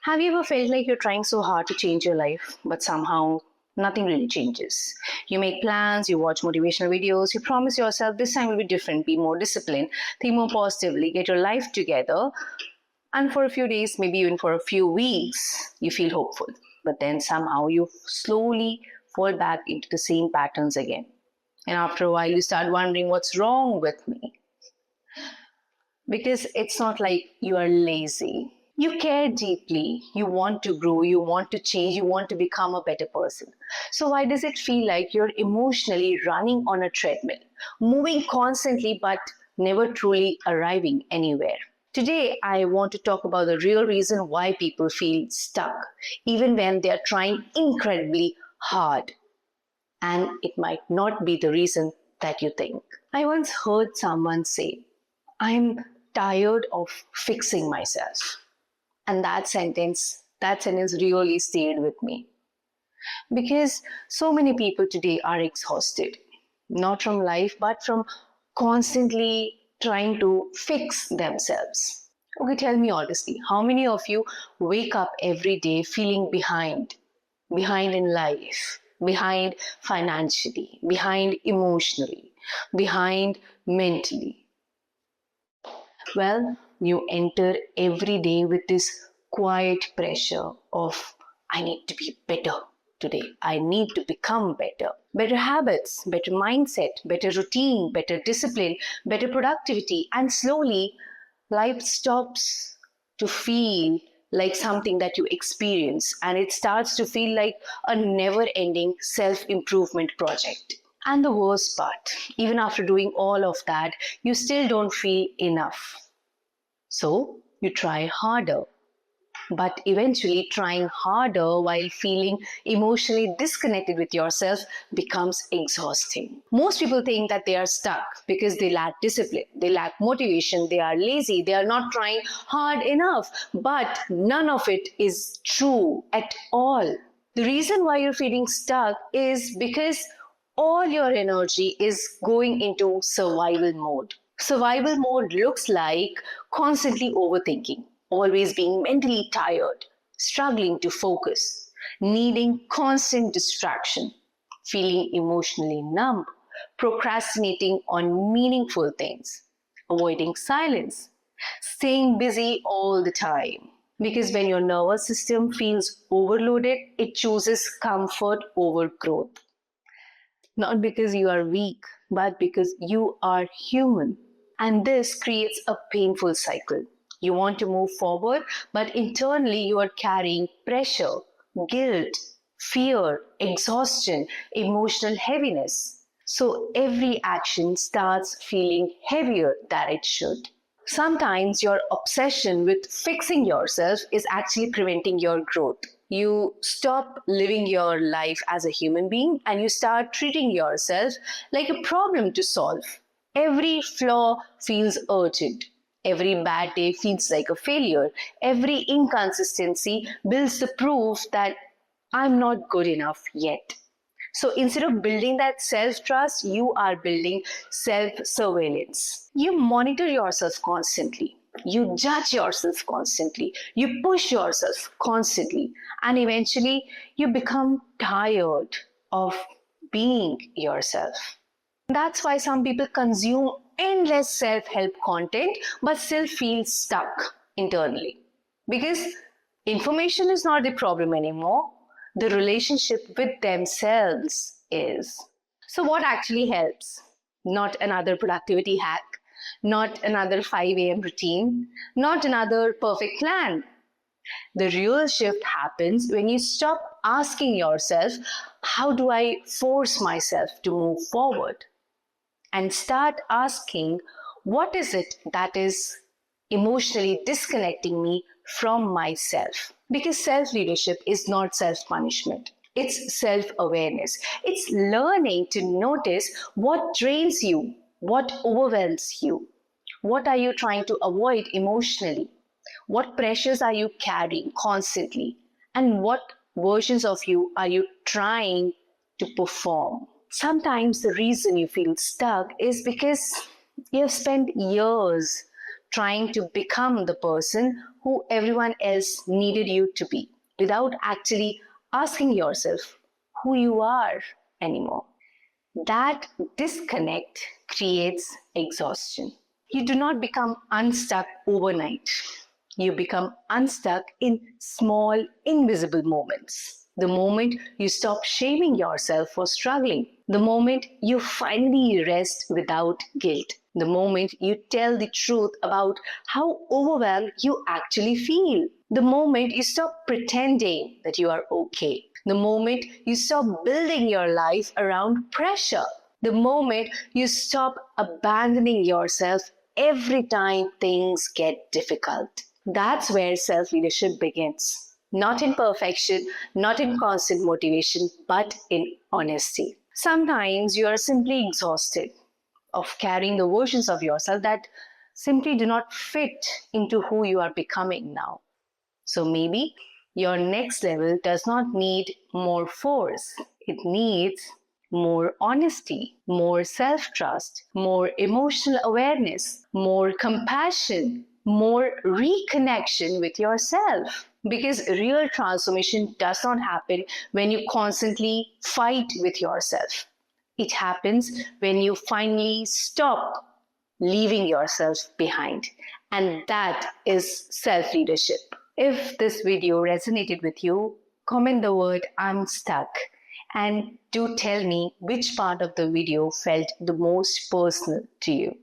Have you ever felt like you're trying so hard to change your life, but somehow nothing really changes? You make plans, you watch motivational videos, you promise yourself this time will be different, be more disciplined, think more positively, get your life together, and for a few days, maybe even for a few weeks, you feel hopeful. But then somehow you slowly fall back into the same patterns again. And after a while, you start wondering what's wrong with me. Because it's not like you are lazy. You care deeply, you want to grow, you want to change, you want to become a better person. So, why does it feel like you're emotionally running on a treadmill, moving constantly but never truly arriving anywhere? Today, I want to talk about the real reason why people feel stuck, even when they are trying incredibly hard. And it might not be the reason that you think. I once heard someone say, I'm tired of fixing myself. And that sentence really stayed with me. Because so many people today are exhausted, not from life, but from constantly trying to fix themselves. Okay, tell me honestly, how many of you wake up every day feeling behind? Behind in life, behind financially, behind emotionally, behind mentally. Well, you enter every day with this quiet pressure of, I need to be better today. I need to become better. Better habits, better mindset, better routine, better discipline, better productivity. And slowly, life stops to feel like something that you experience and it starts to feel like a never ending self improvement project. And the worst part, even after doing all of that, you still don't feel enough. So you try harder, but eventually trying harder while feeling emotionally disconnected with yourself becomes exhausting. Most people think that they are stuck because they lack discipline, they lack motivation, they are lazy, they are not trying hard enough. But none of it is true at all. The reason why you're feeling stuck is because all your energy is going into survival mode. Survival mode looks like constantly overthinking, always being mentally tired, struggling to focus, needing constant distraction, feeling emotionally numb, procrastinating on meaningful things, avoiding silence, staying busy all the time. Because when your nervous system feels overloaded, it chooses comfort over growth. Not because you are weak, but because you are human. And this creates a painful cycle. You want to move forward, but internally you are carrying pressure, guilt, fear, exhaustion, emotional heaviness. So every action starts feeling heavier than it should. Sometimes your obsession with fixing yourself is actually preventing your growth. You stop living your life as a human being and you start treating yourself like a problem to solve. Every flaw feels urgent. Every bad day feels like a failure. Every inconsistency builds the proof that I'm not good enough yet. So instead of building that self trust, you are building self surveillance. You monitor yourself constantly. You judge yourself constantly. You push yourself constantly. And eventually, you become tired of being yourself. That's why some people consume endless self help content but still feel stuck internally. Because information is not the problem anymore, the relationship with themselves is. So, what actually helps? Not another productivity hack, not another 5 a.m. routine, not another perfect plan. The real shift happens when you stop asking yourself, how do I force myself to move forward? And start asking, what is it that is emotionally disconnecting me from myself? Because self leadership is not self punishment. It's self awareness. It's learning to notice what drains you, what overwhelms you, what are you trying to avoid emotionally, what pressures are you carrying constantly, and what versions of you are you trying to perform. Sometimes the reason you feel stuck is because you've spent years trying to become the person who everyone else needed you to be without actually asking yourself who you are anymore. That disconnect creates exhaustion. You do not become unstuck overnight. You become unstuck in small, invisible moments. The moment you stop shaming yourself for struggling, the moment you finally rest without guilt, the moment you tell the truth about how overwhelmed you actually feel, the moment you stop pretending that you are okay, the moment you stop building your life around pressure, the moment you stop abandoning yourself every time things get difficult. That's where self leadership begins. Not in perfection, not in constant motivation, but in honesty. Sometimes you are simply exhausted of carrying the versions of yourself that simply do not fit into who you are becoming now. So maybe your next level does not need more force, it needs more honesty, more self trust, more emotional awareness, more compassion, more reconnection with yourself. Because real transformation does not happen when you constantly fight with yourself. It happens when you finally stop leaving yourself behind. And that is self leadership. If this video resonated with you, comment the word I'm stuck and do tell me which part of the video felt the most personal to you.